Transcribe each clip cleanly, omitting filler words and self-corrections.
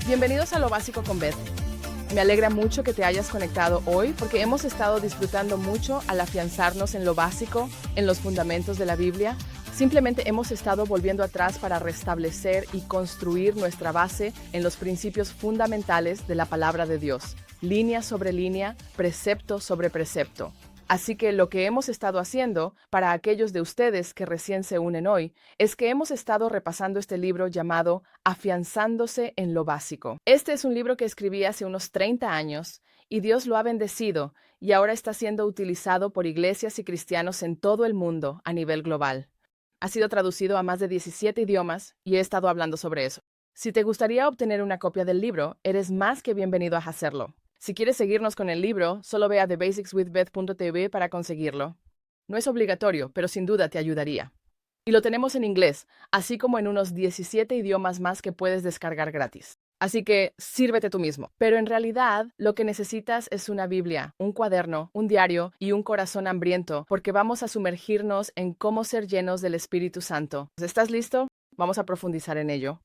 Bienvenidos a Lo Básico con Beth. Me alegra mucho que te hayas conectado hoy porque hemos estado disfrutando mucho al afianzarnos en lo básico, en los fundamentos de la Biblia. Simplemente hemos estado volviendo atrás para restablecer y construir nuestra base en los principios fundamentales de la palabra de Dios, línea sobre línea, precepto sobre precepto. Así que lo que hemos estado haciendo, para aquellos de ustedes que recién se unen hoy, es que hemos estado repasando este libro llamado Afianzándose en lo Básico. Este es un libro que escribí hace unos 30 años y Dios lo ha bendecido y ahora está siendo utilizado por iglesias y cristianos en todo el mundo a nivel global. Ha sido traducido a más de 17 idiomas y he estado hablando sobre eso. Si te gustaría obtener una copia del libro, eres más que bienvenido a hacerlo. Si quieres seguirnos con el libro, solo ve a thebasicswithbeth.tv para conseguirlo. No es obligatorio, pero sin duda te ayudaría. Y lo tenemos en inglés, así como en unos 17 idiomas más que puedes descargar gratis. Así que sírvete tú mismo. Pero en realidad, lo que necesitas es una Biblia, un cuaderno, un diario y un corazón hambriento, porque vamos a sumergirnos en cómo ser llenos del Espíritu Santo. ¿Estás listo? Vamos a profundizar en ello.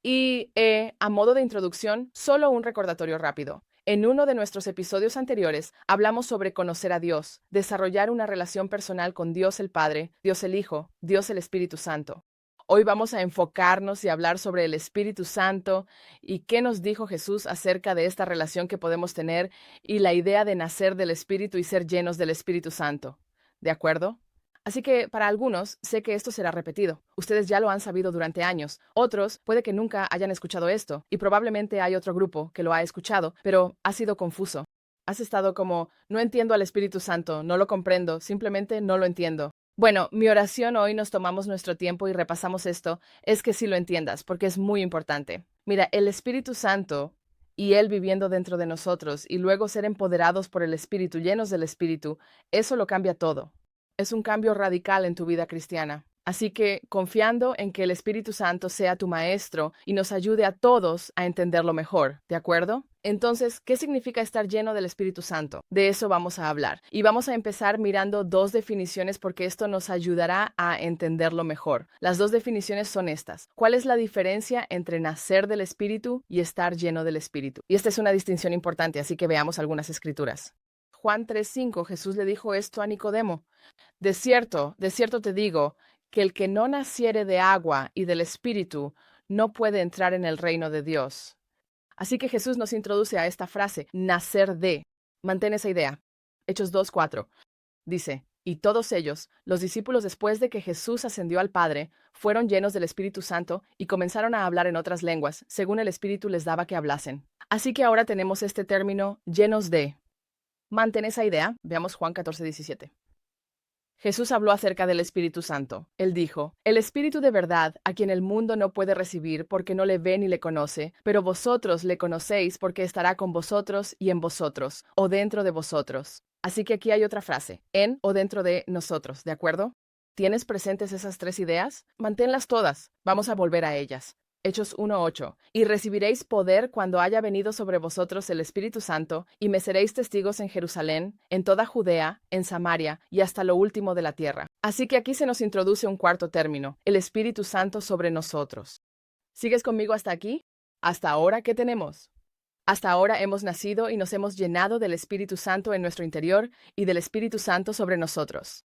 Y, a modo de introducción, solo un recordatorio rápido. En uno de nuestros episodios anteriores hablamos sobre conocer a Dios, desarrollar una relación personal con Dios el Padre, Dios el Hijo, Dios el Espíritu Santo. Hoy vamos a enfocarnos y hablar sobre el Espíritu Santo y qué nos dijo Jesús acerca de esta relación que podemos tener y la idea de nacer del Espíritu y ser llenos del Espíritu Santo. ¿De acuerdo? Así que para algunos sé que esto será repetido. Ustedes ya lo han sabido durante años. Otros puede que nunca hayan escuchado esto y probablemente hay otro grupo que lo ha escuchado, pero ha sido confuso. Has estado como, no entiendo al Espíritu Santo, no lo comprendo, simplemente no lo entiendo. Bueno, mi oración hoy nos tomamos nuestro tiempo y repasamos esto, es que sí lo entiendas, porque es muy importante. Mira, el Espíritu Santo y Él viviendo dentro de nosotros y luego ser empoderados por el Espíritu, llenos del Espíritu, eso lo cambia todo. Es un cambio radical en tu vida cristiana. Así que, confiando en que el Espíritu Santo sea tu maestro y nos ayude a todos a entenderlo mejor, ¿de acuerdo? Entonces, ¿qué significa estar lleno del Espíritu Santo? De eso vamos a hablar. Y vamos a empezar mirando dos definiciones porque esto nos ayudará a entenderlo mejor. Las dos definiciones son estas. ¿Cuál es la diferencia entre nacer del Espíritu y estar lleno del Espíritu? Y esta es una distinción importante, así que veamos algunas escrituras. Juan 3:5, Jesús le dijo esto a Nicodemo. De cierto te digo, que el que no naciere de agua y del Espíritu no puede entrar en el reino de Dios. Así que Jesús nos introduce a esta frase, nacer de. Mantén esa idea. Hechos 2:4. Dice, y todos ellos, los discípulos después de que Jesús ascendió al Padre, fueron llenos del Espíritu Santo y comenzaron a hablar en otras lenguas, según el Espíritu les daba que hablasen. Así que ahora tenemos este término, llenos de. Mantén esa idea. Veamos Juan 14:17. Jesús habló acerca del Espíritu Santo. Él dijo, el Espíritu de verdad, a quien el mundo no puede recibir porque no le ve ni le conoce, pero vosotros le conocéis porque estará con vosotros y en vosotros, o dentro de vosotros. Así que aquí hay otra frase, en o dentro de nosotros, ¿de acuerdo? ¿Tienes presentes esas tres ideas? Manténlas todas. Vamos a volver a ellas. Hechos 1:8. Y recibiréis poder cuando haya venido sobre vosotros el Espíritu Santo, y me seréis testigos en Jerusalén, en toda Judea, en Samaria, y hasta lo último de la tierra. Así que aquí se nos introduce un cuarto término, el Espíritu Santo sobre nosotros. ¿Sigues conmigo hasta aquí? ¿Hasta ahora qué tenemos? Hasta ahora hemos nacido y nos hemos llenado del Espíritu Santo en nuestro interior y del Espíritu Santo sobre nosotros.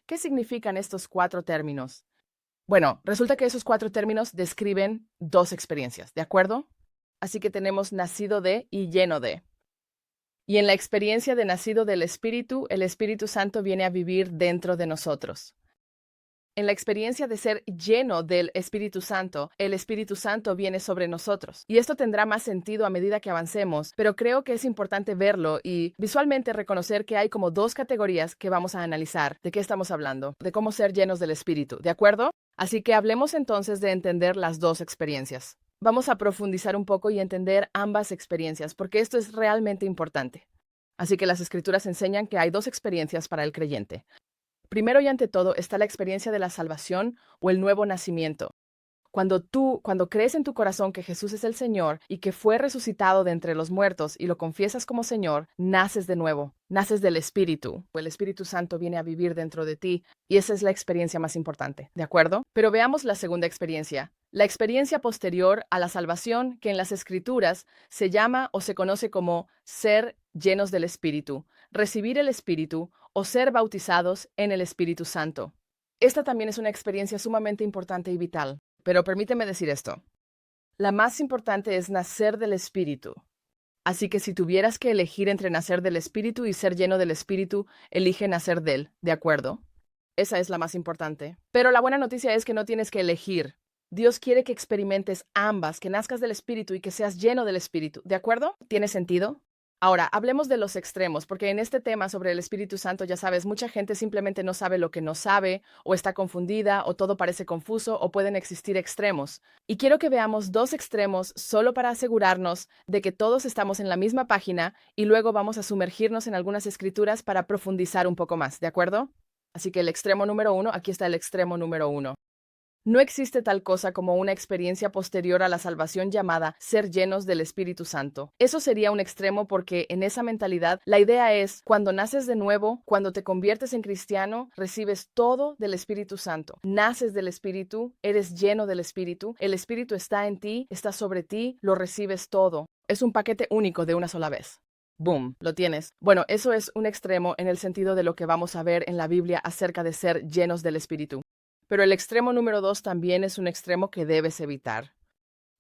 ¿Qué significan estos cuatro términos? Bueno, resulta que esos cuatro términos describen dos experiencias, ¿de acuerdo? Así que tenemos nacido de y lleno de. Y en la experiencia de nacido del Espíritu, el Espíritu Santo viene a vivir dentro de nosotros. En la experiencia de ser lleno del Espíritu Santo, el Espíritu Santo viene sobre nosotros. Y esto tendrá más sentido a medida que avancemos, pero creo que es importante verlo y visualmente reconocer que hay como dos categorías que vamos a analizar. ¿De qué estamos hablando? De cómo ser llenos del Espíritu, ¿de acuerdo? Así que hablemos entonces de entender las dos experiencias. Vamos a profundizar un poco y entender ambas experiencias, porque esto es realmente importante. Así que las Escrituras enseñan que hay dos experiencias para el creyente. Primero y ante todo está la experiencia de la salvación o el nuevo nacimiento. Cuando crees en tu corazón que Jesús es el Señor y que fue resucitado de entre los muertos y lo confiesas como Señor, naces de nuevo, naces del Espíritu. El Espíritu Santo viene a vivir dentro de ti y esa es la experiencia más importante, ¿de acuerdo? Pero veamos la segunda experiencia. La experiencia posterior a la salvación, que en las Escrituras se llama o se conoce como ser llenos del Espíritu, recibir el Espíritu o ser bautizados en el Espíritu Santo. Esta también es una experiencia sumamente importante y vital. Pero permíteme decir esto. La más importante es nacer del Espíritu. Así que si tuvieras que elegir entre nacer del Espíritu y ser lleno del Espíritu, elige nacer de él, ¿de acuerdo? Esa es la más importante. Pero la buena noticia es que no tienes que elegir. Dios quiere que experimentes ambas, que nazcas del Espíritu y que seas lleno del Espíritu, ¿de acuerdo? ¿Tiene sentido? Ahora, hablemos de los extremos, porque en este tema sobre el Espíritu Santo, ya sabes, mucha gente simplemente no sabe lo que no sabe, o está confundida, o todo parece confuso, o pueden existir extremos. Y quiero que veamos dos extremos solo para asegurarnos de que todos estamos en la misma página y luego vamos a sumergirnos en algunas escrituras para profundizar un poco más, ¿de acuerdo? Así que el extremo número 1, aquí está el extremo número 1. No existe tal cosa como una experiencia posterior a la salvación llamada ser llenos del Espíritu Santo. Eso sería un extremo porque en esa mentalidad la idea es cuando naces de nuevo, cuando te conviertes en cristiano, recibes todo del Espíritu Santo. Naces del Espíritu, eres lleno del Espíritu, el Espíritu está en ti, está sobre ti, lo recibes todo. Es un paquete único de una sola vez. ¡Boom! Lo tienes. Bueno, eso es un extremo en el sentido de lo que vamos a ver en la Biblia acerca de ser llenos del Espíritu. Pero el extremo número 2 también es un extremo que debes evitar.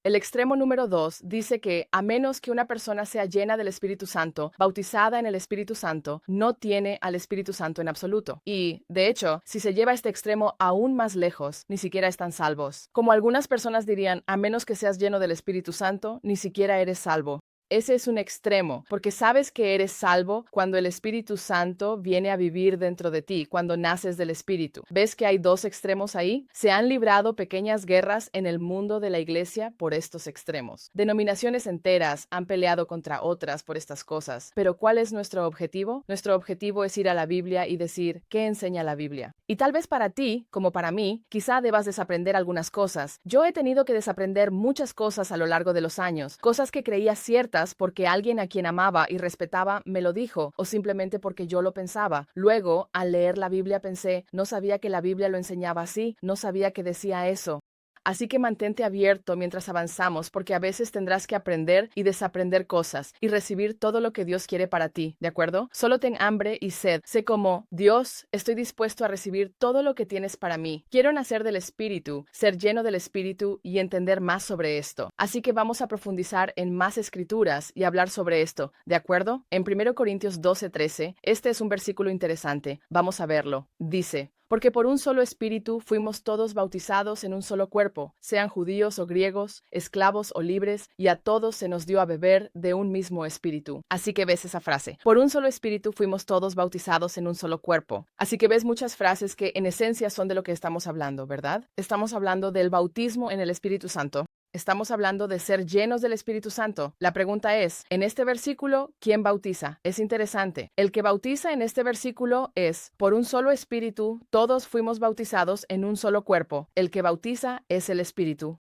El extremo número 2 dice que, a menos que una persona sea llena del Espíritu Santo, bautizada en el Espíritu Santo, no tiene al Espíritu Santo en absoluto. Y, de hecho, si se lleva este extremo aún más lejos, ni siquiera están salvos. Como algunas personas dirían, a menos que seas lleno del Espíritu Santo, ni siquiera eres salvo. Ese es un extremo, porque sabes que eres salvo cuando el Espíritu Santo viene a vivir dentro de ti, cuando naces del Espíritu. ¿Ves que hay dos extremos ahí? Se han librado pequeñas guerras en el mundo de la iglesia por estos extremos. Denominaciones enteras han peleado contra otras por estas cosas. Pero ¿cuál es nuestro objetivo? Nuestro objetivo es ir a la Biblia y decir, ¿qué enseña la Biblia? Y tal vez para ti, como para mí, quizá debas desaprender algunas cosas. Yo he tenido que desaprender muchas cosas a lo largo de los años, cosas que creía ciertas porque alguien a quien amaba y respetaba me lo dijo, o simplemente porque yo lo pensaba. Luego, al leer la Biblia pensé, no sabía que la Biblia lo enseñaba así, no sabía que decía eso. Así que mantente abierto mientras avanzamos, porque a veces tendrás que aprender y desaprender cosas y recibir todo lo que Dios quiere para ti, ¿de acuerdo? Solo ten hambre y sed. Sé como, Dios, estoy dispuesto a recibir todo lo que tienes para mí. Quiero nacer del Espíritu, ser lleno del Espíritu y entender más sobre esto. Así que vamos a profundizar en más escrituras y hablar sobre esto, ¿de acuerdo? En 1 Corintios 12:13, este es un versículo interesante. Vamos a verlo. Dice, porque por un solo espíritu fuimos todos bautizados en un solo cuerpo, sean judíos o griegos, esclavos o libres, y a todos se nos dio a beber de un mismo espíritu. Así que ves esa frase. Por un solo espíritu fuimos todos bautizados en un solo cuerpo. Así que ves muchas frases que en esencia son de lo que estamos hablando, ¿verdad? Estamos hablando del bautismo en el Espíritu Santo. Estamos hablando de ser llenos del Espíritu Santo. La pregunta es, en este versículo, ¿quién bautiza? Es interesante. El que bautiza en este versículo es, por un solo Espíritu, todos fuimos bautizados en un solo cuerpo. El que bautiza es el Espíritu.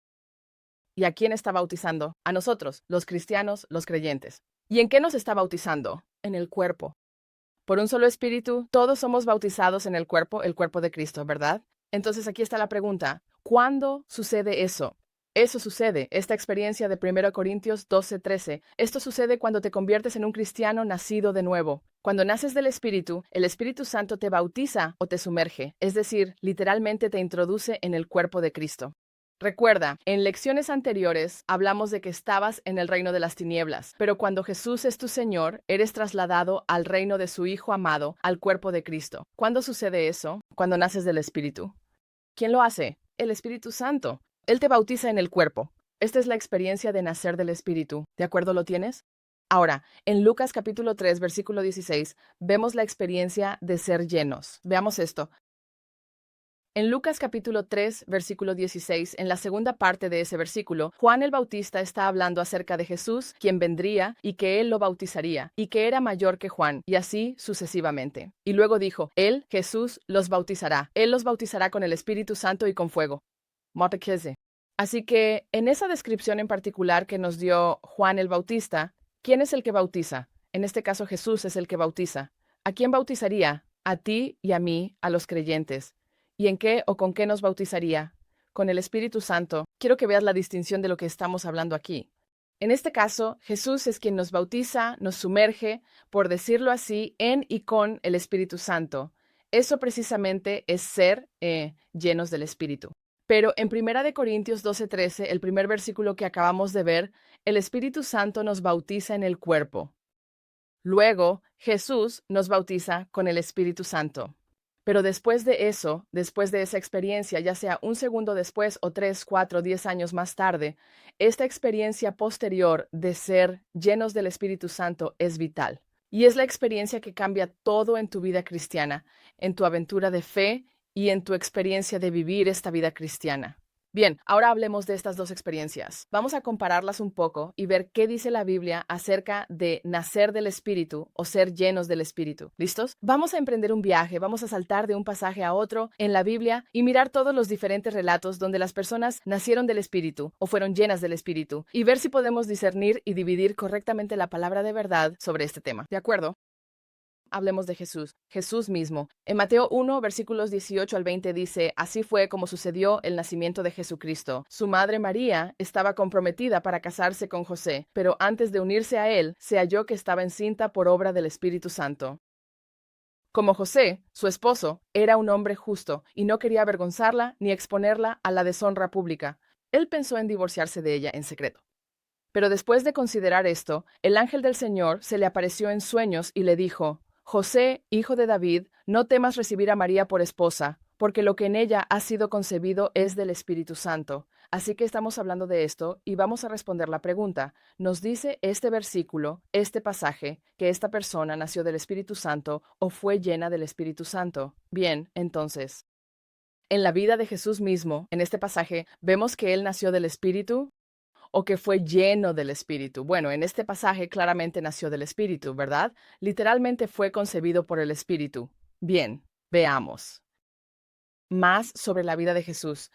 ¿Y a quién está bautizando? A nosotros, los cristianos, los creyentes. ¿Y en qué nos está bautizando? En el cuerpo. Por un solo Espíritu, todos somos bautizados en el cuerpo de Cristo, ¿verdad? Entonces aquí está la pregunta, ¿cuándo sucede eso? Eso sucede, esta experiencia de 1 Corintios 12:13. Esto sucede cuando te conviertes en un cristiano nacido de nuevo. Cuando naces del Espíritu, el Espíritu Santo te bautiza o te sumerge, es decir, literalmente te introduce en el cuerpo de Cristo. Recuerda, en lecciones anteriores hablamos de que estabas en el reino de las tinieblas, pero cuando Jesús es tu Señor, eres trasladado al reino de su Hijo amado, al cuerpo de Cristo. ¿Cuándo sucede eso? Cuando naces del Espíritu. ¿Quién lo hace? El Espíritu Santo. Él te bautiza en el cuerpo. Esta es la experiencia de nacer del Espíritu. ¿De acuerdo lo tienes? Ahora, en Lucas capítulo 3, versículo 16, vemos la experiencia de ser llenos. Veamos esto. En Lucas capítulo 3, versículo 16, en la segunda parte de ese versículo, Juan el Bautista está hablando acerca de Jesús, quien vendría y que él lo bautizaría, y que era mayor que Juan, y así sucesivamente. Y luego dijo, él, Jesús, los bautizará. Él los bautizará con el Espíritu Santo y con fuego. Motekeze. Así que en esa descripción en particular que nos dio Juan el Bautista, ¿quién es el que bautiza? En este caso Jesús es el que bautiza. ¿A quién bautizaría? A ti y a mí, a los creyentes. ¿Y en qué o con qué nos bautizaría? Con el Espíritu Santo. Quiero que veas la distinción de lo que estamos hablando aquí. En este caso, Jesús es quien nos bautiza, nos sumerge, por decirlo así, en y con el Espíritu Santo. Eso precisamente es ser llenos del Espíritu. Pero en 1 Corintios 12:13, el primer versículo que acabamos de ver, el Espíritu Santo nos bautiza en el cuerpo. Luego, Jesús nos bautiza con el Espíritu Santo. Pero después de eso, después de esa experiencia, ya sea un segundo después o 3, 4, 10 años más tarde, esta experiencia posterior de ser llenos del Espíritu Santo es vital. Y es la experiencia que cambia todo en tu vida cristiana, en tu aventura de fe y en tu experiencia de vivir esta vida cristiana. Bien, ahora hablemos de estas dos experiencias. Vamos a compararlas un poco y ver qué dice la Biblia acerca de nacer del Espíritu o ser llenos del Espíritu. ¿Listos? Vamos a emprender un viaje, vamos a saltar de un pasaje a otro en la Biblia y mirar todos los diferentes relatos donde las personas nacieron del Espíritu o fueron llenas del Espíritu y ver si podemos discernir y dividir correctamente la palabra de verdad sobre este tema. ¿De acuerdo? Hablemos de Jesús, Jesús mismo. En Mateo 1, versículos 18 al 20 dice, así fue como sucedió el nacimiento de Jesucristo. Su madre María estaba comprometida para casarse con José, pero antes de unirse a él, se halló que estaba encinta por obra del Espíritu Santo. Como José, su esposo, era un hombre justo y no quería avergonzarla ni exponerla a la deshonra pública, él pensó en divorciarse de ella en secreto. Pero después de considerar esto, el ángel del Señor se le apareció en sueños y le dijo, José, hijo de David, no temas recibir a María por esposa, porque lo que en ella ha sido concebido es del Espíritu Santo. Así que estamos hablando de esto y vamos a responder la pregunta. ¿Nos dice este versículo, este pasaje, que esta persona nació del Espíritu Santo o fue llena del Espíritu Santo? Bien, entonces, en la vida de Jesús mismo, en este pasaje, vemos que él nació del Espíritu o que fue lleno del Espíritu. Bueno, en este pasaje claramente nació del Espíritu, ¿verdad? Literalmente fue concebido por el Espíritu. Bien, veamos más sobre la vida de Jesús.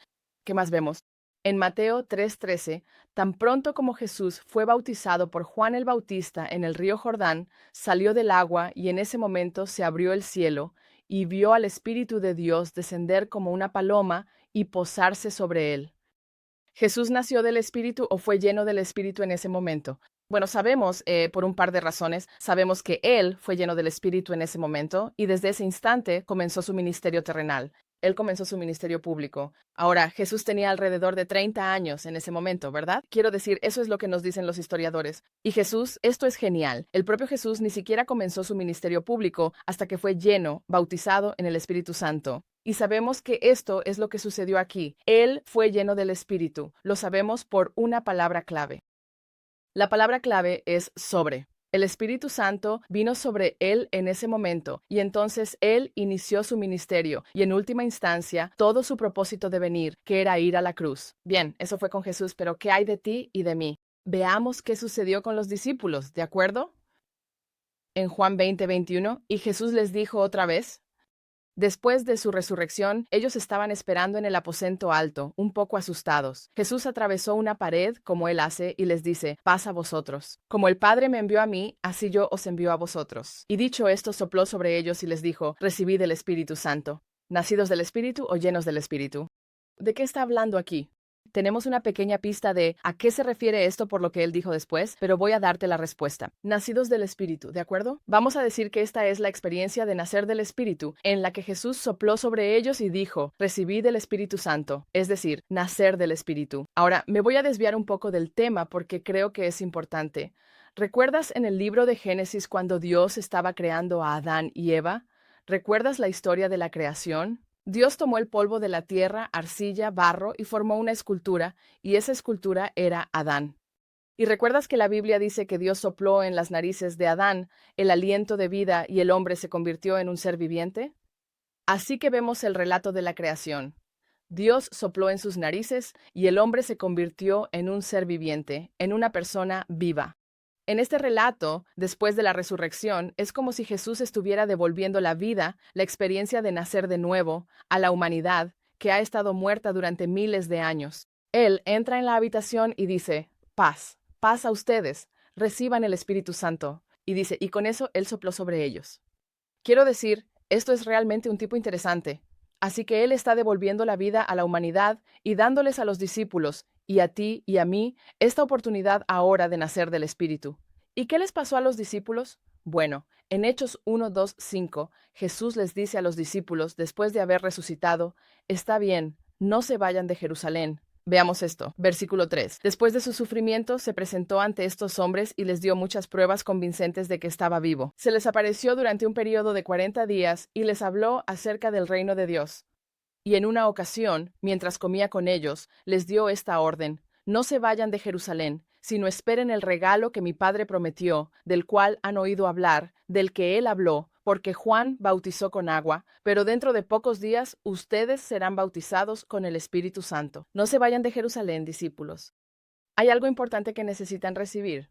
¿Qué más vemos? En Mateo 3:13, tan pronto como Jesús fue bautizado por Juan el Bautista en el río Jordán, salió del agua y en ese momento se abrió el cielo y vio al Espíritu de Dios descender como una paloma y posarse sobre él. ¿Jesús nació del Espíritu o fue lleno del Espíritu en ese momento? Bueno, sabemos, por un par de razones, sabemos que Él fue lleno del Espíritu en ese momento y desde ese instante comenzó su ministerio terrenal. Él comenzó su ministerio público. Ahora, Jesús tenía alrededor de 30 años en ese momento, ¿verdad? Quiero decir, eso es lo que nos dicen los historiadores. Y Jesús, esto es genial. El propio Jesús ni siquiera comenzó su ministerio público hasta que fue lleno, bautizado en el Espíritu Santo. Y sabemos que esto es lo que sucedió aquí. Él fue lleno del Espíritu. Lo sabemos por una palabra clave. La palabra clave es sobre. El Espíritu Santo vino sobre él en ese momento y entonces él inició su ministerio y en última instancia todo su propósito de venir, que era ir a la cruz. Bien, eso fue con Jesús, pero ¿qué hay de ti y de mí? Veamos qué sucedió con los discípulos, ¿de acuerdo? En Juan 20:21, y Jesús les dijo otra vez, después de su resurrección, ellos estaban esperando en el aposento alto, un poco asustados. Jesús atravesó una pared, como él hace, y les dice, paz a vosotros. Como el Padre me envió a mí, así yo os envío a vosotros. Y dicho esto, sopló sobre ellos y les dijo, recibid el Espíritu Santo. ¿Nacidos del Espíritu o llenos del Espíritu? ¿De qué está hablando aquí? Tenemos una pequeña pista de a qué se refiere esto por lo que él dijo después, pero voy a darte la respuesta. Nacidos del Espíritu, ¿de acuerdo? Vamos a decir que esta es la experiencia de nacer del Espíritu, en la que Jesús sopló sobre ellos y dijo, recibid el Espíritu Santo, es decir, nacer del Espíritu. Ahora, me voy a desviar un poco del tema porque creo que es importante. ¿Recuerdas en el libro de Génesis cuando Dios estaba creando a Adán y Eva? ¿Recuerdas la historia de la creación? Dios tomó el polvo de la tierra, arcilla, barro y formó una escultura, y esa escultura era Adán. ¿Y recuerdas que la Biblia dice que Dios sopló en las narices de Adán el aliento de vida y el hombre se convirtió en un ser viviente? Así que vemos el relato de la creación. Dios sopló en sus narices y el hombre se convirtió en un ser viviente, en una persona viva. En este relato, después de la resurrección, es como si Jesús estuviera devolviendo la vida, la experiencia de nacer de nuevo, a la humanidad, que ha estado muerta durante miles de años. Él entra en la habitación y dice, paz, paz a ustedes, reciban el Espíritu Santo. Y dice, y con eso Él sopló sobre ellos. Quiero decir, esto es realmente un tipo interesante. Así que Él está devolviendo la vida a la humanidad y dándoles a los discípulos, y a ti y a mí, esta oportunidad ahora de nacer del Espíritu. ¿Y qué les pasó a los discípulos? Bueno, en Hechos 1, 2, 5, Jesús les dice a los discípulos, después de haber resucitado, está bien, no se vayan de Jerusalén. Veamos esto, versículo 3. Después de su sufrimiento, se presentó ante estos hombres y les dio muchas pruebas convincentes de que estaba vivo. Se les apareció durante un periodo de 40 días y les habló acerca del reino de Dios. Y en una ocasión, mientras comía con ellos, les dio esta orden: no se vayan de Jerusalén, sino esperen el regalo que mi Padre prometió, del cual han oído hablar, del que él habló, porque Juan bautizó con agua, pero dentro de pocos días ustedes serán bautizados con el Espíritu Santo. No se vayan de Jerusalén, discípulos. Hay algo importante que necesitan recibir.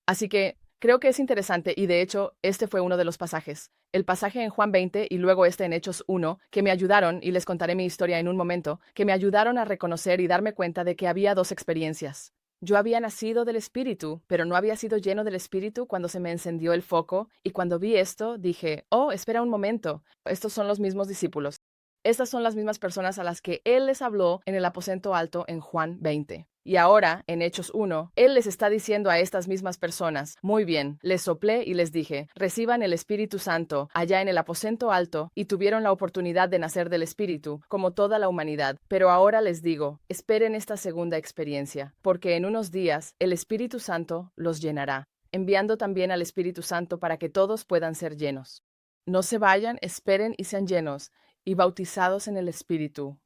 Así que creo que es interesante, y de hecho, este fue uno de los pasajes. El pasaje en Juan 20 y luego este en Hechos 1, que me ayudaron, y les contaré mi historia en un momento, que me ayudaron a reconocer y darme cuenta de que había dos experiencias. Yo había nacido del Espíritu, pero no había sido lleno del Espíritu cuando se me encendió el foco, y cuando vi esto, dije, oh, espera un momento, estos son los mismos discípulos. Estas son las mismas personas a las que Él les habló en el aposento alto en Juan 20. Y ahora, en Hechos 1, Él les está diciendo a estas mismas personas, muy bien, les soplé y les dije, reciban el Espíritu Santo allá en el aposento alto, y tuvieron la oportunidad de nacer del Espíritu, como toda la humanidad. Pero ahora les digo, esperen esta segunda experiencia, porque en unos días el Espíritu Santo los llenará, enviando también al Espíritu Santo para que todos puedan ser llenos. No se vayan, esperen y sean llenos, y bautizados en el Espíritu.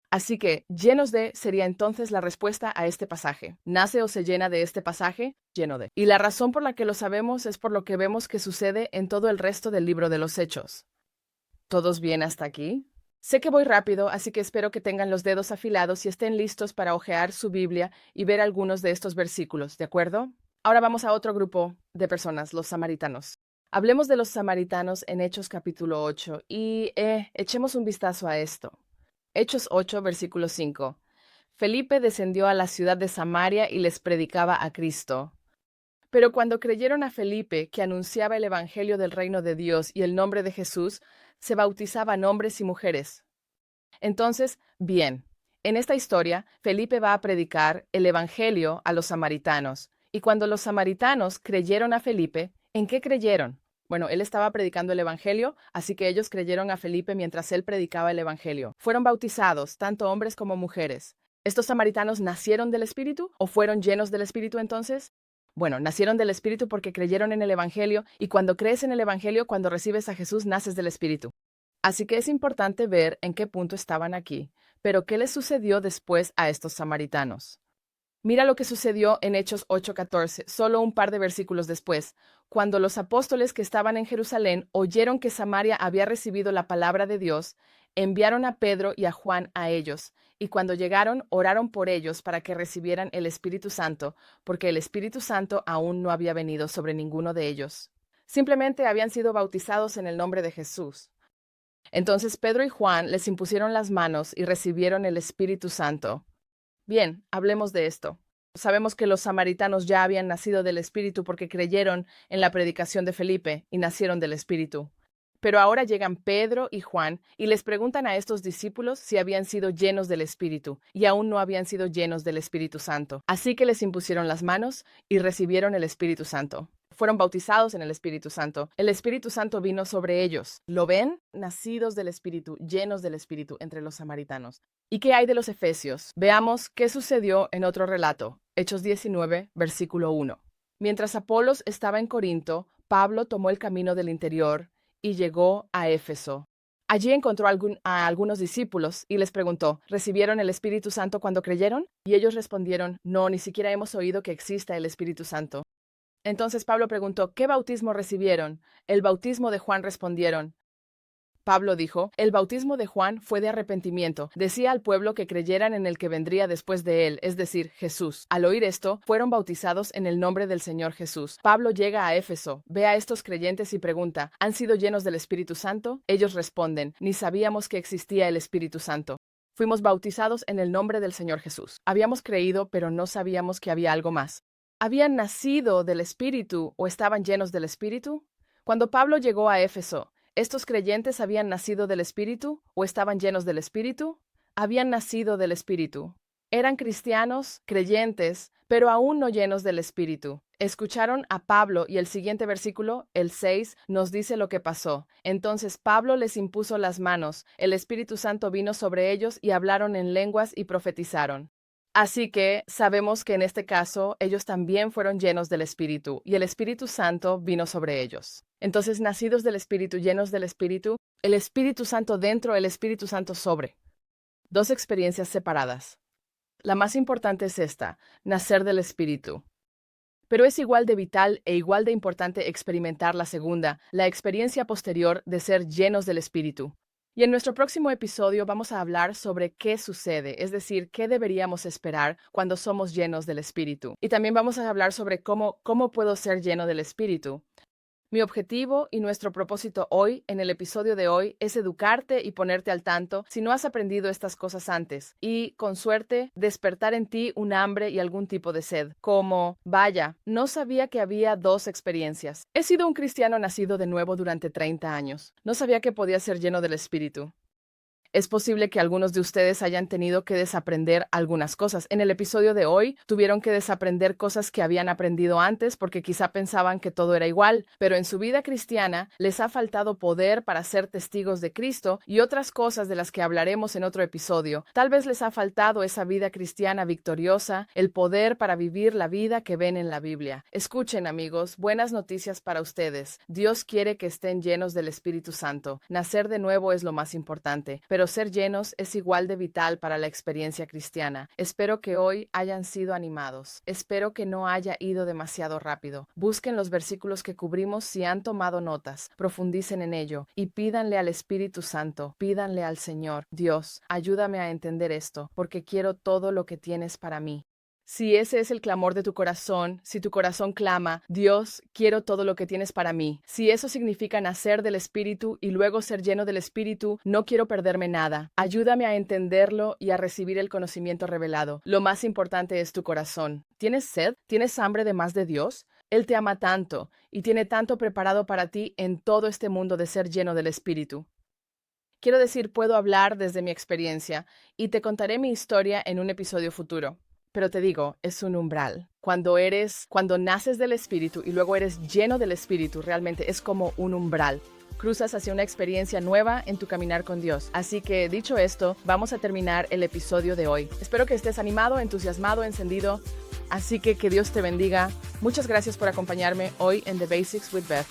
Así que, llenos de sería entonces la respuesta a este pasaje. ¿Nace o se llena de este pasaje? Lleno de. Y la razón por la que lo sabemos es por lo que vemos que sucede en todo el resto del libro de los Hechos. ¿Todos bien hasta aquí? Sé que voy rápido, así que espero que tengan los dedos afilados y estén listos para hojear su Biblia y ver algunos de estos versículos, ¿de acuerdo? Ahora vamos a otro grupo de personas, los samaritanos. Hablemos de los samaritanos en Hechos capítulo 8 y echemos un vistazo a esto. Hechos 8, versículo 5. Felipe descendió a la ciudad de Samaria y les predicaba a Cristo. Pero cuando creyeron a Felipe, que anunciaba el evangelio del reino de Dios y el nombre de Jesús, se bautizaban hombres y mujeres. Entonces, bien, en esta historia, Felipe va a predicar el evangelio a los samaritanos. Y cuando los samaritanos creyeron a Felipe, ¿en qué creyeron? Bueno, él estaba predicando el evangelio, así que ellos creyeron a Felipe mientras él predicaba el evangelio. Fueron bautizados, tanto hombres como mujeres. ¿Estos samaritanos nacieron del Espíritu o fueron llenos del Espíritu entonces? Bueno, nacieron del Espíritu porque creyeron en el evangelio, y cuando crees en el evangelio, cuando recibes a Jesús, naces del Espíritu. Así que es importante ver en qué punto estaban aquí. Pero ¿qué les sucedió después a estos samaritanos? Mira lo que sucedió en Hechos 8:14, solo un par de versículos después, cuando los apóstoles que estaban en Jerusalén oyeron que Samaria había recibido la palabra de Dios, enviaron a Pedro y a Juan a ellos, y cuando llegaron oraron por ellos para que recibieran el Espíritu Santo, porque el Espíritu Santo aún no había venido sobre ninguno de ellos. Simplemente habían sido bautizados en el nombre de Jesús. Entonces Pedro y Juan les impusieron las manos y recibieron el Espíritu Santo. Bien, hablemos de esto. Sabemos que los samaritanos ya habían nacido del Espíritu porque creyeron en la predicación de Felipe y nacieron del Espíritu. Pero ahora llegan Pedro y Juan y les preguntan a estos discípulos si habían sido llenos del Espíritu, y aún no habían sido llenos del Espíritu Santo. Así que les impusieron las manos y recibieron el Espíritu Santo. Fueron bautizados en el Espíritu Santo. El Espíritu Santo vino sobre ellos. ¿Lo ven? Nacidos del Espíritu, llenos del Espíritu entre los samaritanos. ¿Y qué hay de los efesios? Veamos qué sucedió en otro relato. Hechos 19, versículo 1. Mientras Apolos estaba en Corinto, Pablo tomó el camino del interior y llegó a Éfeso. Allí encontró a algunos discípulos y les preguntó, ¿recibieron el Espíritu Santo cuando creyeron? Y ellos respondieron, no, ni siquiera hemos oído que exista el Espíritu Santo. Entonces Pablo preguntó, ¿qué bautismo recibieron? El bautismo de Juan, respondieron. Pablo dijo, el bautismo de Juan fue de arrepentimiento. Decía al pueblo que creyeran en el que vendría después de él, es decir, Jesús. Al oír esto, fueron bautizados en el nombre del Señor Jesús. Pablo llega a Éfeso, ve a estos creyentes y pregunta, ¿han sido llenos del Espíritu Santo? Ellos responden, ni sabíamos que existía el Espíritu Santo. Fuimos bautizados en el nombre del Señor Jesús. Habíamos creído, pero no sabíamos que había algo más. ¿Habían nacido del Espíritu o estaban llenos del Espíritu? Cuando Pablo llegó a Éfeso, ¿estos creyentes habían nacido del Espíritu o estaban llenos del Espíritu? Habían nacido del Espíritu. Eran cristianos, creyentes, pero aún no llenos del Espíritu. Escucharon a Pablo y el siguiente versículo, el 6, nos dice lo que pasó. Entonces Pablo les impuso las manos, el Espíritu Santo vino sobre ellos y hablaron en lenguas y profetizaron. Así que sabemos que en este caso ellos también fueron llenos del Espíritu y el Espíritu Santo vino sobre ellos. Entonces, nacidos del Espíritu, llenos del Espíritu, el Espíritu Santo dentro, el Espíritu Santo sobre. Dos experiencias separadas. La más importante es esta, nacer del Espíritu. Pero es igual de vital e igual de importante experimentar la segunda, la experiencia posterior de ser llenos del Espíritu. Y en nuestro próximo episodio vamos a hablar sobre qué sucede, es decir, qué deberíamos esperar cuando somos llenos del Espíritu. Y también vamos a hablar sobre cómo puedo ser lleno del Espíritu. Mi objetivo y nuestro propósito hoy, en el episodio de hoy, es educarte y ponerte al tanto si no has aprendido estas cosas antes y, con suerte, despertar en ti un hambre y algún tipo de sed, como, vaya, no sabía que había dos experiencias. He sido un cristiano nacido de nuevo durante 30 años. No sabía que podía ser lleno del Espíritu. Es posible que algunos de ustedes hayan tenido que desaprender algunas cosas. En el episodio de hoy tuvieron que desaprender cosas que habían aprendido antes porque quizá pensaban que todo era igual, pero en su vida cristiana les ha faltado poder para ser testigos de Cristo y otras cosas de las que hablaremos en otro episodio. Tal vez les ha faltado esa vida cristiana victoriosa, el poder para vivir la vida que ven en la Biblia. Escuchen, amigos, buenas noticias para ustedes. Dios quiere que estén llenos del Espíritu Santo. Nacer de nuevo es lo más importante, pero ser llenos es igual de vital para la experiencia cristiana. Espero que hoy hayan sido animados. Espero que no haya ido demasiado rápido. Busquen los versículos que cubrimos si han tomado notas, profundicen en ello y pídanle al Espíritu Santo, pídanle al Señor, Dios, ayúdame a entender esto, porque quiero todo lo que tienes para mí. Si ese es el clamor de tu corazón, si tu corazón clama, Dios, quiero todo lo que tienes para mí. Si eso significa nacer del Espíritu y luego ser lleno del Espíritu, no quiero perderme nada. Ayúdame a entenderlo y a recibir el conocimiento revelado. Lo más importante es tu corazón. ¿Tienes sed? ¿Tienes hambre de más de Dios? Él te ama tanto y tiene tanto preparado para ti en todo este mundo de ser lleno del Espíritu. Quiero decir, puedo hablar desde mi experiencia y te contaré mi historia en un episodio futuro. Pero te digo, es un umbral. Cuando naces del Espíritu y luego eres lleno del Espíritu, realmente es como un umbral. Cruzas hacia una experiencia nueva en tu caminar con Dios. Así que, dicho esto, vamos a terminar el episodio de hoy. Espero que estés animado, entusiasmado, encendido. Así que Dios te bendiga. Muchas gracias por acompañarme hoy en The Basics with Beth.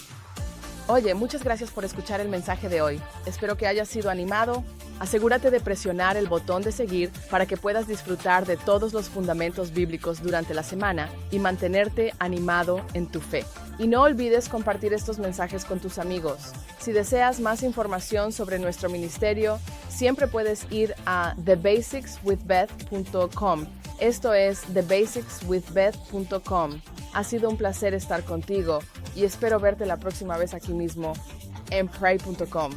Oye, muchas gracias por escuchar el mensaje de hoy. Espero que hayas sido animado. Asegúrate de presionar el botón de seguir para que puedas disfrutar de todos los fundamentos bíblicos durante la semana y mantenerte animado en tu fe. Y no olvides compartir estos mensajes con tus amigos. Si deseas más información sobre nuestro ministerio, siempre puedes ir a thebasicswithbeth.com. Esto es thebasicswithbeth.com. Ha sido un placer estar contigo y espero verte la próxima vez aquí mismo en pray.com.